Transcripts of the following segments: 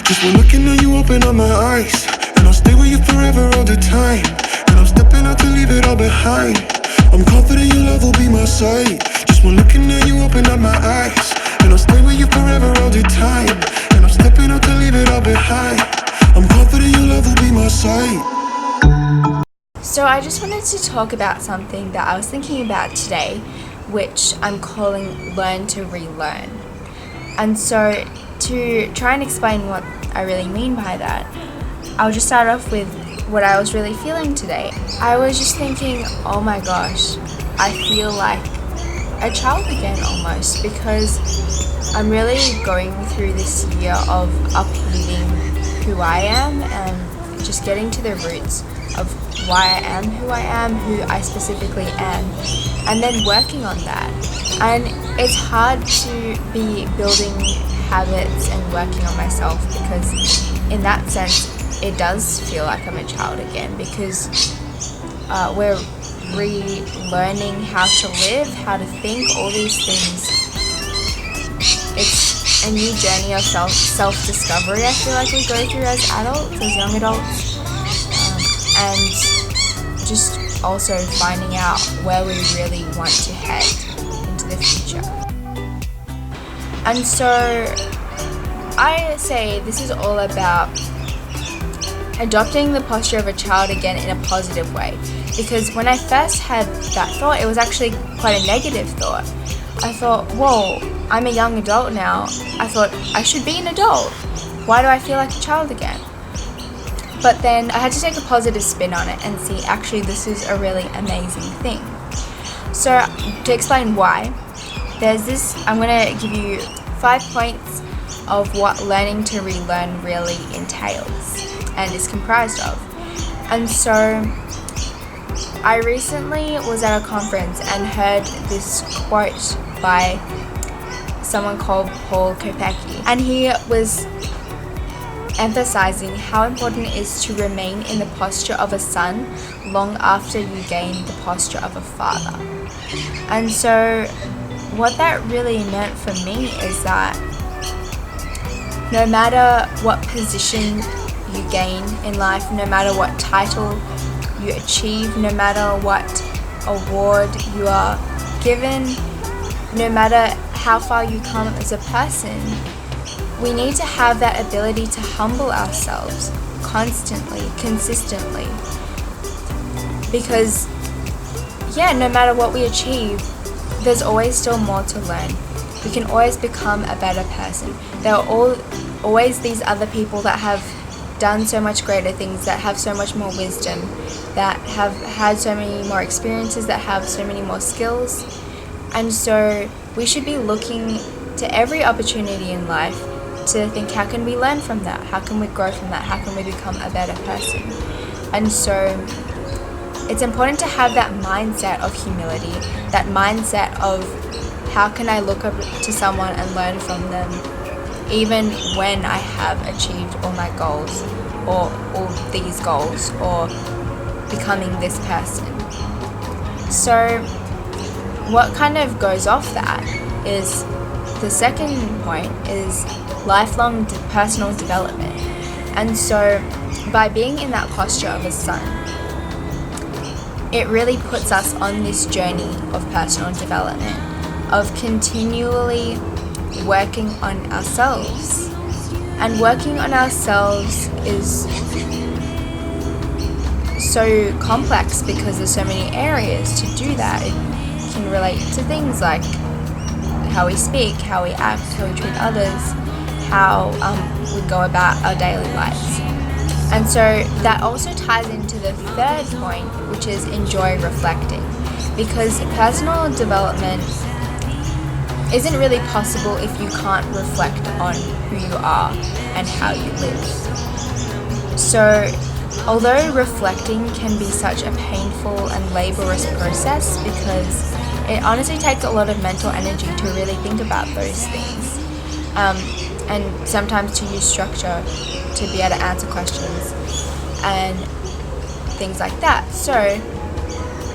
Just when looking at you, open up my eyes, and I'll stay with you forever all the time. And I'm stepping out to leave it all behind. I'm confident your love will be my sight. Just when looking at you, open up my eyes, and I'll stay with you forever all the time. And I'm stepping out to leave it all behind. I'm confident your love will be my sight. So I just wanted to talk about something that I was thinking about today, which I'm calling learn to relearn. And so to try and explain what I really mean by that, I'll just start off with what I was really feeling today. I was just thinking, oh my gosh, I feel like a child again almost, because I'm really going through this year of upheaving who I am and just getting to the roots of why I am who I am, who I specifically am, and then working on that. And it's hard to be building habits and working on myself, because in that sense it does feel like I'm a child again, because we're relearning how to live, how to think, all these things. It's a new journey of self-discovery I feel like we go through as adults, as young adults, and just also finding out where we really want to head into the future. And so I say this is all about adopting the posture of a child again in a positive way, because when I first had that thought, it was actually quite a negative thought. I thought, whoa, I'm a young adult now. I thought I should be an adult. Why do I feel like a child again? But then I had to take a positive spin on it and see, actually, this is a really amazing thing. So to explain why, I'm going to give you 5 points of what learning to relearn really entails and is comprised of. And so I recently was at a conference and heard this quote by someone called Paul Kopecki, and he was emphasizing how important it is to remain in the posture of a son long after you gain the posture of a father. And so what that really meant for me is that no matter what position you gain in life, no matter what title you achieve, no matter what award you are given, no matter how far you come as a person, we need to have that ability to humble ourselves constantly, consistently. Because, no matter what we achieve, there's always still more to learn. We can always become a better person. There are always these other people that have done so much greater things, that have so much more wisdom, that have had so many more experiences, that have so many more skills. And so we should be looking to every opportunity in life to think, how can we learn from that? How can we grow from that? How can we become a better person? And so it's important to have that mindset of humility, that mindset of how can I look up to someone and learn from them, even when I have achieved all my goals, or all these goals, or becoming this person. So what kind of goes off that is, the second point is lifelong personal development. And so by being in that posture of a son, it really puts us on this journey of personal development, of continually working on ourselves. And working on ourselves is so complex because there's so many areas to do that. It can relate to things like how we speak, how we act, how we treat others, how we go about our daily lives. And so that also ties into the third point, which is enjoy reflecting, because personal development isn't really possible if you can't reflect on who you are and how you live. So although reflecting can be such a painful and laborious process, because it honestly takes a lot of mental energy to really think about those things, and sometimes to use structure to be able to answer questions and things like that. So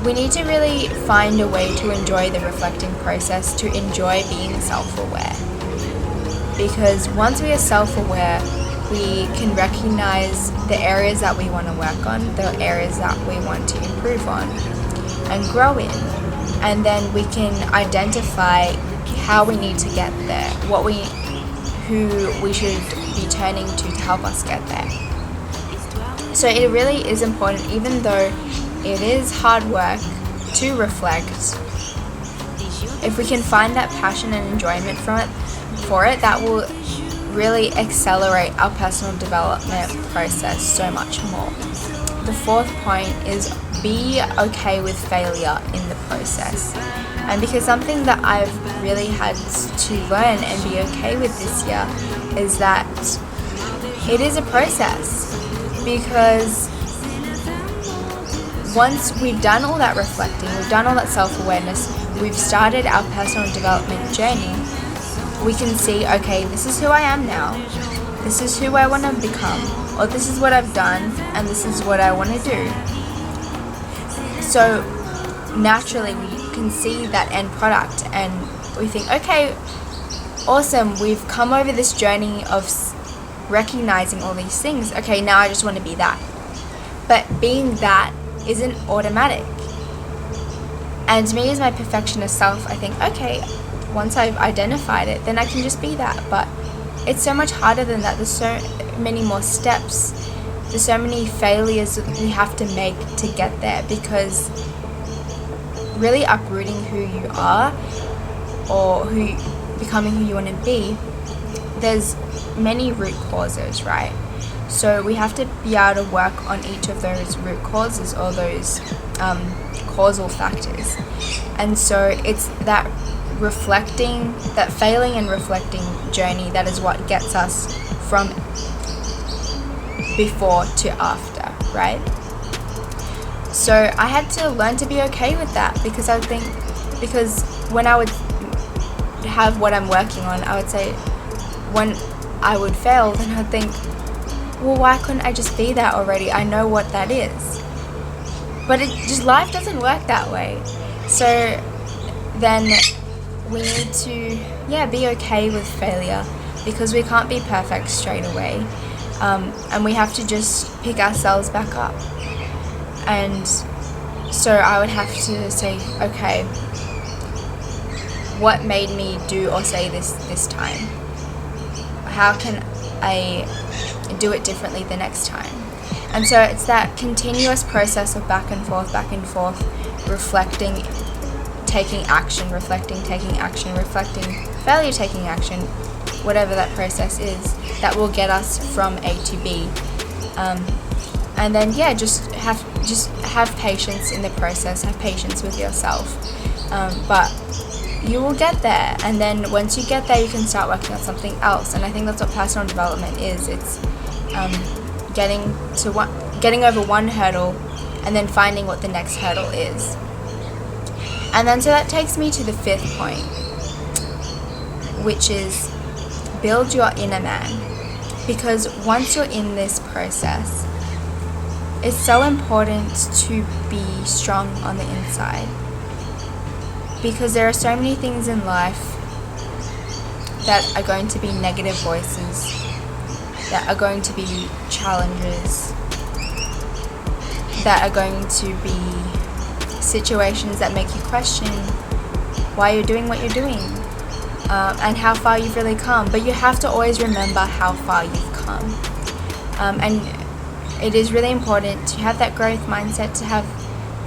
we need to really find a way to enjoy the reflecting process, to enjoy being self-aware. Because once we are self-aware, we can recognize the areas that we want to work on, the areas that we want to improve on and grow in. And then we can identify how we need to get there, who we should be turning to help us get there. So it really is important, even though it is hard work to reflect. If we can find that passion and enjoyment for it, that will really accelerate our personal development process so much more. The fourth point is be okay with failure in the process. And because something that I've really had to learn and be okay with this year is that it is a process. Because once we've done all that reflecting, we've done all that self-awareness, we've started our personal development journey, we can see, okay, this is who I am now, this is who I want to become, or this is what I've done, and this is what I want to do. So naturally we can see that end product and we think, okay, awesome, we've come over this journey of recognizing all these things. Okay, now I just want to be that. But being that isn't automatic. And me as my perfectionist self, I think, okay, once I've identified it, then I can just be that. But it's so much harder than that. There's so many more steps. There's so many failures that we have to make to get there, because really uprooting who you are or becoming who you want to be, there's many root causes, right? So we have to be able to work on each of those root causes or those causal factors. And so it's that reflecting, that failing and reflecting journey, that is what gets us from before to after, right? So I had to learn to be okay with that, because when I would have what I'm working on, I would say, when I would fail, then I'd think, well, why couldn't I just be that already? I know what that is. But life doesn't work that way. So then we need to, be okay with failure, because we can't be perfect straight away. And we have to just pick ourselves back up. And so I would have to say, okay, what made me do or say this time? How can I do it differently the next time? And so it's that continuous process of back and forth, reflecting, taking action, reflecting, taking action, reflecting, failure, taking action, whatever that process is, that will get us from A to B. And then just have patience in the process, have patience with yourself. But you will get there, and then once you get there, you can start working on something else. And I think that's what personal development is. It's getting over one hurdle and then finding what the next hurdle is. And then so that takes me to the fifth point, which is build your inner man. Because once you're in this process, it's so important to be strong on the inside. Because there are so many things in life that are going to be negative voices, that are going to be challenges, that are going to be situations that make you question why you're doing what you're doing, and how far you've really come. But you have to always remember how far you've come. And it is really important to have that growth mindset,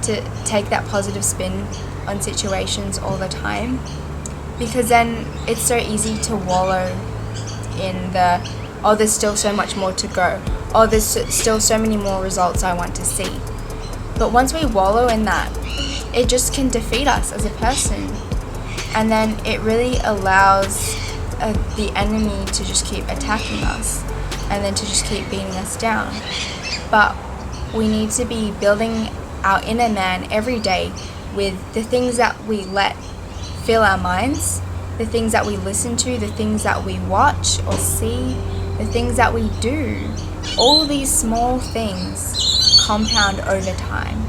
to take that positive spin on situations all the time, because then it's so easy to wallow in there's still so much more to go, there's still so many more results I want to see. But once we wallow in that, it just can defeat us as a person, and then it really allows the enemy to just keep attacking us and then to just keep beating us down. But we need to be building our inner man every day with the things that we let fill our minds, the things that we listen to, the things that we watch or see, the things that we do. All these small things compound over time.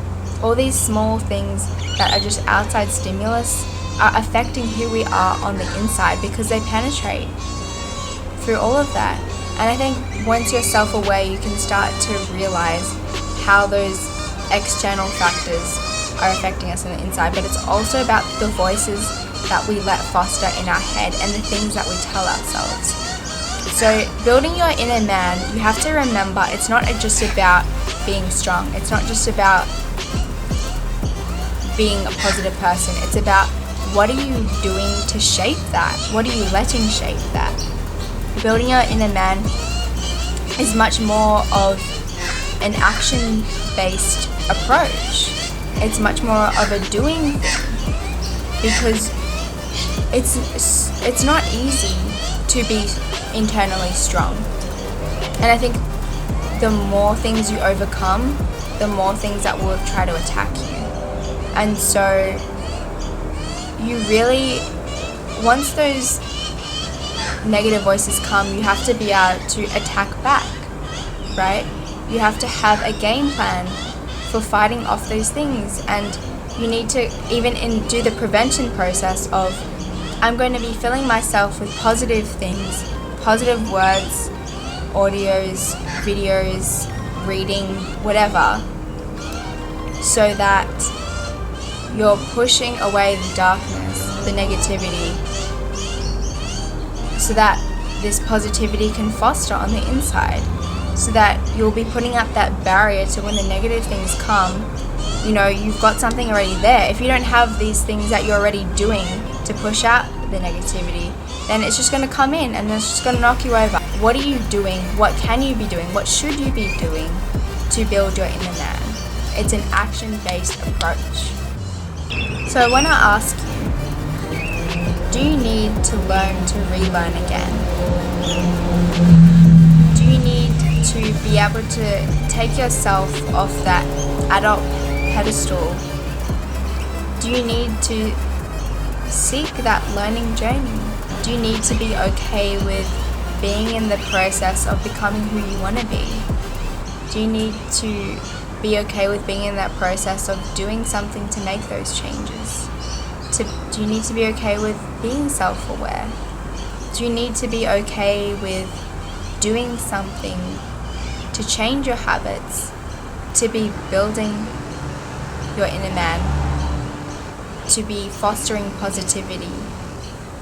All these small things that are just outside stimulus are affecting who we are on the inside, because they penetrate through all of that. And I think once you're self-aware, you can start to realize how those external factors are affecting us on the inside, but it's also about the voices that we let foster in our head and the things that we tell ourselves. So building your inner man, you have to remember it's not just about being strong. It's not just about being a positive person. It's about what are you doing to shape that? What are you letting shape that? Building your inner man is much more of an action-based approach. It's much more of a doing thing, because it's not easy to be internally strong. And I think the more things you overcome, the more things that will try to attack you. And so you really, once those negative voices come, you have to be able to attack back, right? You have to have a game plan for fighting off those things, and you need to even do the prevention process of, I'm going to be filling myself with positive things, positive words, audios, videos, reading, whatever, so that you're pushing away the darkness, the negativity, so that this positivity can foster on the inside, so that you'll be putting up that barrier to when the negative things come, you know, you've got something already there. If you don't have these things that you're already doing to push out the negativity, then it's just going to come in and it's just going to knock you over. What are you doing? What can you be doing? What should you be doing to build your inner man? It's an action-based approach. So I want to ask you, do you need to learn to relearn again? Do you need to be able to take yourself off that adult pedestal? Do you need to seek that learning journey? Do you need to be okay with being in the process of becoming who you want to be? Do you need to be okay with being in that process of doing something to make those changes? Do you need to be okay with being self-aware? Do you need to be okay with doing something to change your habits, to be building your inner man, to be fostering positivity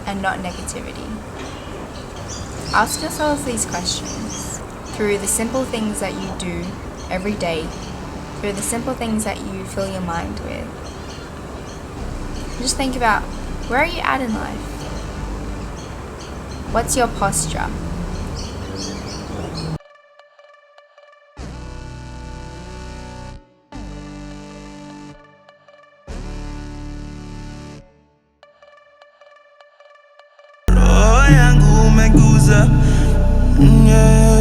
and not negativity? Ask yourselves these questions through the simple things that you do every day, through the simple things that you fill your mind with. Just think about, where are you at in life? What's your posture? Roho yangu umeguza, yeah.